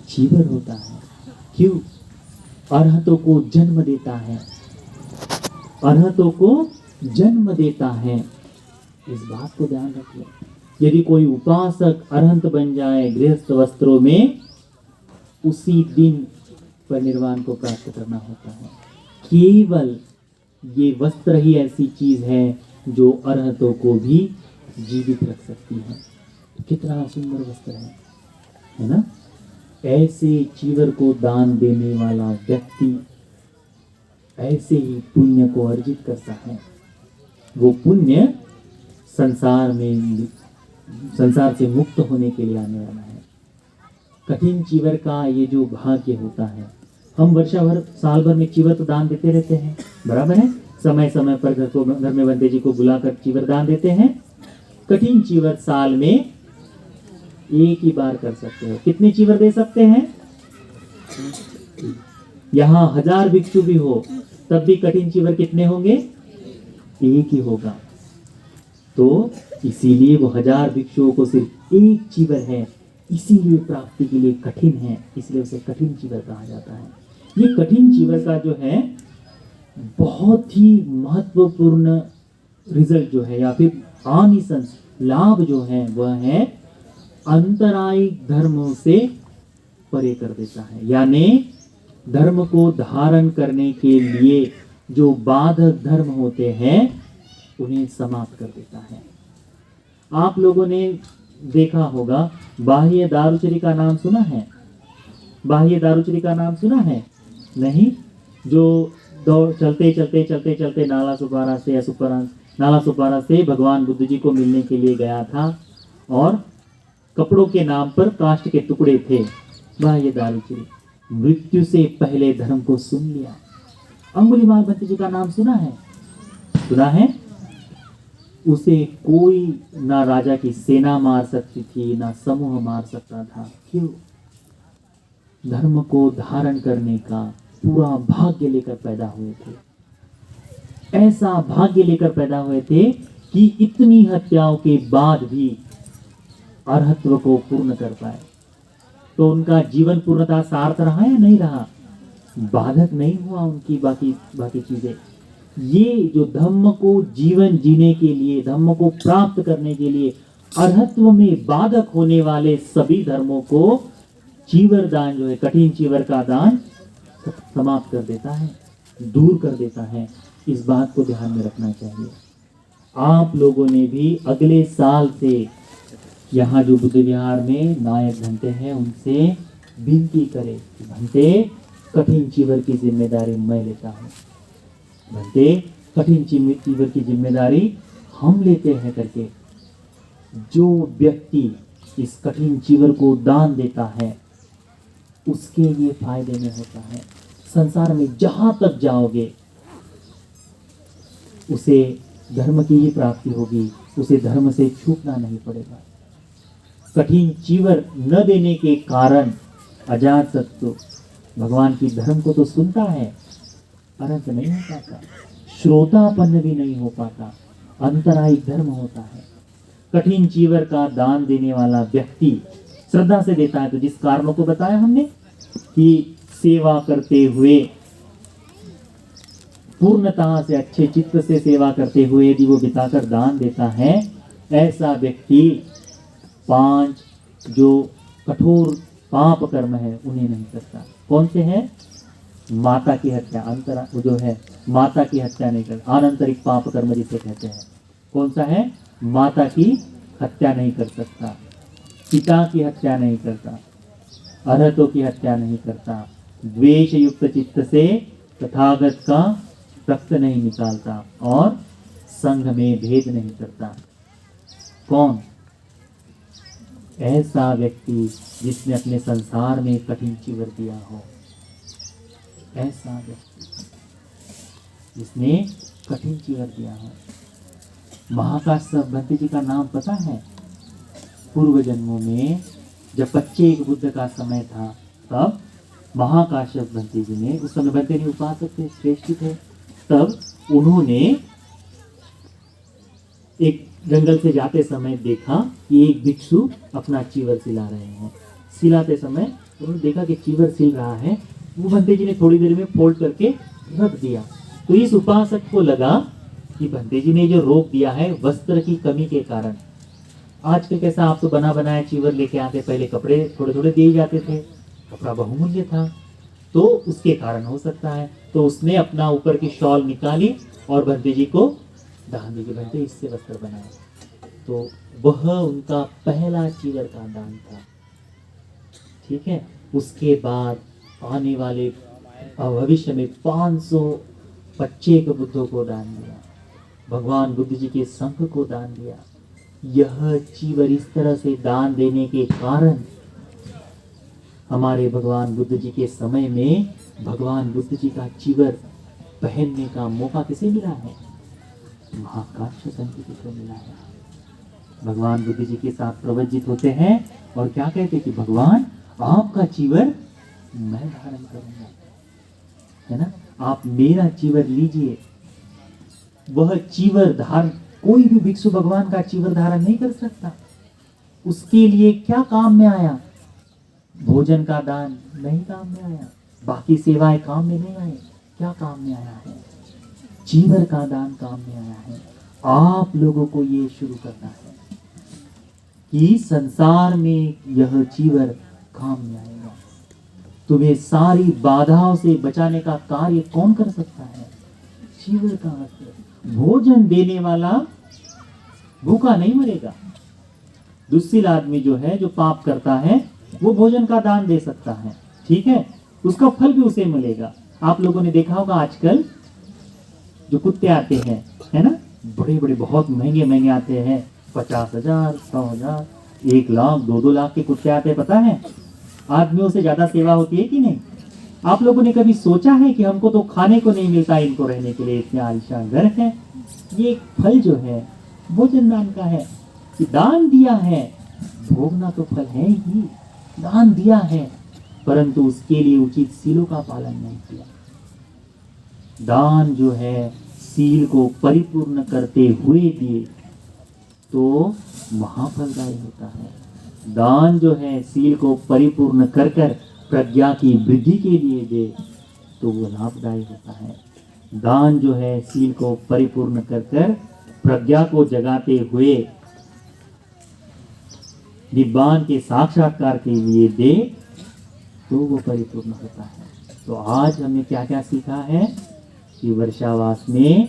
चीवर होता है। क्यों? अरहतों को जन्म देता है, अरहतों को जन्म देता है। इस बात को ध्यान रखिए। यदि कोई उपासक अरहंत बन जाए गृहस्थ वस्त्रों में, उसी दिन परिनिर्वाण को प्राप्त करना होता है। केवल ये वस्त्र ही ऐसी चीज है जो अरहतों को भी जीवित रख सकती है। कितना सुंदर वस्त्र है ना? ऐसे चीवर को दान देने वाला व्यक्ति ऐसे ही पुण्य को अर्जित करता है। वो पुण्य संसार से मुक्त होने के लिए आने वाला है। कठिन चीवर का ये जो भाग्य होता है, हम वर्षा भर साल भर में चीवर तो दान देते रहते हैं, बराबर है। समय समय पर घर में बंदे जी को बुलाकर चीवर दान देते हैं। कठिन चीवर साल में एक ही बार कर सकते हो। कितने चीवर दे सकते हैं? यहाँ 1000 भिक्षु भी हो तब भी कठिन चीवर कितने होंगे? एक ही होगा। तो इसीलिए वो 1000 भिक्षुओं को सिर्फ एक चीवर है, इसीलिए प्राप्ति के लिए कठिन है, इसलिए उसे कठिन चीवर कहा जाता है। ये कठिन चीवर का जो है बहुत ही महत्वपूर्ण रिजल्ट जो है, या फिर आनिसंस लाभ जो है, वह है अंतरायिक धर्मों से परे कर देता है। यानी धर्म को धारण करने के लिए जो बाधक धर्म होते हैं उन्हें समाप्त कर देता है। आप लोगों ने देखा होगा, बाह्य दारूचरी का नाम सुना है? बाह्य दारूचरी का नाम सुना है? नहीं? जो चलते नाला सुपारा से भगवान बुद्ध जी को मिलने के लिए गया था और कपड़ों के नाम पर काष्ठ के टुकड़े थे। बाह्य दारूचरी मृत्यु से पहले धर्म को सुन लिया। अंगुलीमाल भट्ट जी का नाम सुना है? सुना है? उसे कोई ना राजा की सेना मार सकती थी, ना समूह मार सकता था। क्यों? धर्म को धारण करने का पूरा भाग्य लेकर पैदा हुए थे। ऐसा भाग्य लेकर पैदा हुए थे कि इतनी हत्याओं के बाद भी अरहत्व को पूर्ण कर पाए। तो उनका जीवन पूर्णतः सार्थ रहा या नहीं रहा? बाधक नहीं हुआ उनकी बाकी चीजें। ये जो धम्म को जीवन जीने के लिए, धम्म को प्राप्त करने के लिए अरहत्व में बाधक होने वाले सभी धर्मों को चीवर दान जो है, कठिन चीवर का दान समाप्त कर देता है, दूर कर देता है। इस बात को ध्यान में रखना चाहिए। आप लोगों ने भी अगले साल से यहाँ जो बुद्ध विहार में नायक घंटे हैं उनसे विनती करें कि घंटे कठिन चीवर की जिम्मेदारी मैं लेता हूँ, घंटे कठिन चीवर की जिम्मेदारी हम लेते हैं करके। जो व्यक्ति इस कठिन चीवर को दान देता है उसके लिए फायदे में होता है। संसार में जहां तक जाओगे उसे धर्म की ही प्राप्ति होगी, उसे धर्म से छूटना नहीं पड़ेगा। कठिन चीवर न देने के कारण अजातशत्रु भगवान की धर्म को तो सुनता है, अरहत नहीं हो पाता, श्रोतापन्न भी नहीं हो पाता, अंतरायिक धर्म होता है। कठिन चीवर का दान देने वाला व्यक्ति श्रद्धा से देता है। तो जिस कारणों को बताया हमने कि सेवा करते हुए, पूर्णतः से अच्छे चित्त से सेवा करते हुए यदि वो बिताकर दान देता है, ऐसा व्यक्ति 5 जो कठोर पाप कर्म है उन्हें नहीं करता। कौन से हैं? माता की हत्या, जो है माता की हत्या नहीं करता, आनंतरिक पाप कर्म जिसे कहते हैं। कौन सा है? माता की हत्या नहीं कर सकता, पिता की हत्या नहीं करता, अरहतों की हत्या नहीं करता, द्वेष युक्त चित्त से तथागत का रक्त नहीं निकालता और संघ में भेद नहीं करता। कौन? ऐसा व्यक्ति जिसने अपने संसार में कठिन चीवर दिया हो, ऐसा व्यक्ति जिसने कठिन चीवर दिया हो। महाकाश भट्ट जी का नाम पता है? पूर्व जन्मों में जब बच्चे एक बुद्ध का समय था, तब महाकाश्यप भट्ट जी ने, उस समय भट्ट जी उपासक थे, श्रेष्ठ थे, तब उन्होंने एक जंगल से जाते समय देखा कि एक भिक्षु अपना चीवर सिला रहे हैं। सिलाते समय तो उन्होंने देखा कि चीवर सिल रहा है, वो बंते जी ने थोड़ी देर में फोल्ड करके रख दिया। तो इस उपासक को लगा कि बंते जी ने जो रोक दिया है वस्त्र की कमी के कारण। आजकल कैसा, आप तो बना बनाया चीवर लेके आते, पहले कपड़े थोड़े थोड़े दिए जाते थे, कपड़ा बहुमूल्य था, तो उसके कारण हो सकता है। तो उसने अपना ऊपर की शॉल निकाली और बंते जी को दान दी कि बंते इससे वस्त्र बनाए। तो वह उनका पहला चीवर का दान था। ठीक है, उसके बाद आने वाले भविष्य में 500 बच्चे को बुद्धों को दान दिया, भगवान बुद्ध जी के संघ को दान दिया। यह चीवर इस तरह से दान देने के कारण हमारे भगवान बुद्ध जी के समय में भगवान बुद्ध जी का चीवर पहनने का मौका किसे मिला है? महाकाश्यप जी को मिला है। भगवान बुद्ध जी के साथ प्रवज्जित होते हैं और क्या कहते हैं कि भगवान आपका चीवर मैं धारण करूंगा, है ना, आप मेरा चीवर लीजिए। वह चीवर धारण, कोई भी भिक्षु भगवान का चीवर धारण नहीं कर सकता। उसके लिए क्या काम में आया? भोजन का दान नहीं काम में आया, बाकी सेवाएं काम में नहीं आए। क्या काम में आया है? चीवर का दान काम में आया है। आप लोगों को ये शुरू करना है कि संसार में यह चीवर काम में आएगा। तुम्हें सारी बाधाओं से बचाने का कार्य कौन कर सकता है? चीवर का वस्त्र। भोजन देने वाला भूखा नहीं मरेगा। दुष्शील आदमी जो है, जो पाप करता है, वो भोजन का दान दे सकता है, ठीक है, उसका फल भी उसे मिलेगा। आप लोगों ने देखा होगा आजकल जो कुत्ते आते हैं, है ना, बड़े बड़े बहुत महंगे महंगे आते हैं, 50,000, 100,000, 1 लाख, 2-2 लाख के कुत्ते आते हैं। पता है आदमियों से ज्यादा सेवा होती है कि नहीं? आप लोगों ने कभी सोचा है कि हमको तो खाने को नहीं मिलता, इनको रहने के लिए इतने आलीशान घर है। ये एक फल जो है भोजन दान का है कि दान दिया है, भोगना तो फल है ही, दान दिया है, परंतु उसके लिए उचित सीलों का पालन नहीं किया। दान जो है सील को परिपूर्ण करते हुए दिए तो महाफलदायी होता है। दान जो है सील को परिपूर्ण कर कर प्रज्ञा की वृद्धि के लिए दे तो वो लाभदायी होता है। दान जो है सील को परिपूर्ण कर कर प्रज्ञा को जगाते हुए निब्बान के साक्षात्कार के लिए दे तो वो परिपूर्ण होता है। तो आज हमने क्या क्या सीखा है कि वर्षावास में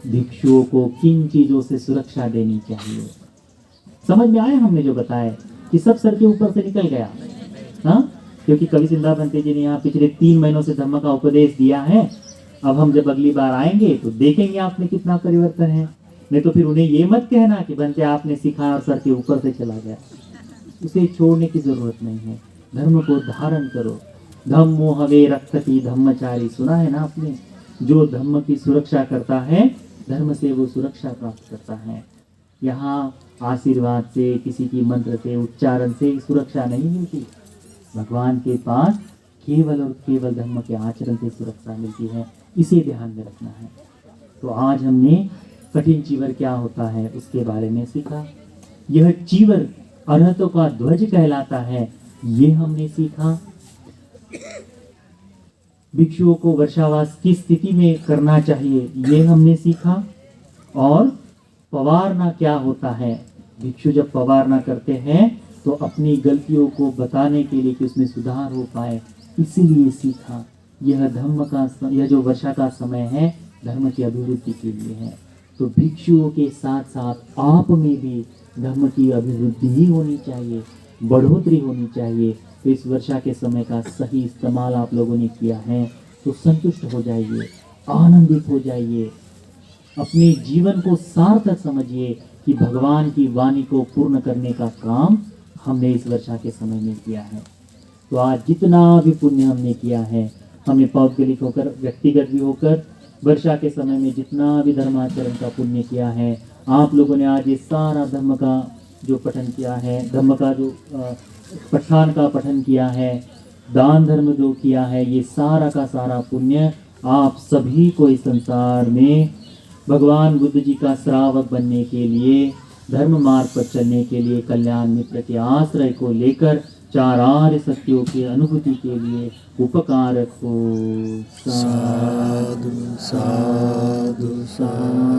भिक्षुओं को किन चीजों से सुरक्षा देनी चाहिए। समझ में आया हमने जो बताया कि सब सर के ऊपर से निकल गया, हाँ, क्योंकि कवि सिंधा बंते जी ने यहाँ पिछले 3 महीनों से धम्म का उपदेश दिया है। अब हम जब अगली बार आएंगे तो देखेंगे आपने कितना परिवर्तन है। नहीं तो फिर उन्हें ये मत कहना कि बंते आपने सिखाया और सर के ऊपर से चला गया। उसे छोड़ने की जरूरत नहीं है, धर्म को धारण करो। धम्मो हवे रक्षति धम्मचारी, सुना है ना आपने? जो धर्म की सुरक्षा करता है धर्म से वो सुरक्षा प्राप्त करता है। यहाँ आशीर्वाद से, किसी की मंत्र से, उच्चारण से सुरक्षा नहीं मिलती। भगवान के पास केवल और केवल धर्म के आचरण से सुरक्षा मिलती है। इसे ध्यान में रखना है। तो आज हमने कठिन चीवर क्या होता है उसके बारे में सीखा। यह चीवर अरहतों का ध्वज कहलाता है, ये हमने सीखा। भिक्षुओं को वर्षावास किस स्थिति में करना चाहिए ये हमने सीखा। और पवारना क्या होता है, भिक्षु जब पवारना करते हैं तो अपनी गलतियों को बताने के लिए कि उसमें सुधार हो पाए, इसीलिए सीखा। यह धर्म का, यह जो वर्षा का समय है धर्म की अभिवृद्धि के लिए है। तो भिक्षुओं के साथ साथ आप में भी धर्म की अभिवृद्धि ही होनी चाहिए, बढ़ोतरी होनी चाहिए। तो इस वर्षा के समय का सही इस्तेमाल आप लोगों ने किया है तो संतुष्ट हो जाइए, आनंदित हो जाइए, अपने जीवन को सार्थक समझिए कि भगवान की वाणी को पूर्ण करने का काम हमने इस वर्षा के समय में किया है। तो आज जितना भी पुण्य हमने किया है, हमने पौद्गलिक होकर, व्यक्तिगत भी होकर, वर्षा के समय में जितना भी धर्माचरण का पुण्य किया है, आप लोगों ने आज ये सारा धर्म का जो पठन किया है, धर्म का जो पठान का पठन किया है, दान धर्म जो किया है, ये सारा का सारा पुण्य आप सभी को इस संसार में भगवान बुद्ध जी का श्रावक बनने के लिए, धर्म मार्ग पर चलने के लिए, कल्याण मित्र के आश्रय को लेकर चार आर्य सत्यों की अनुभूति के लिए उपकारक हो। साधु साधु साधु।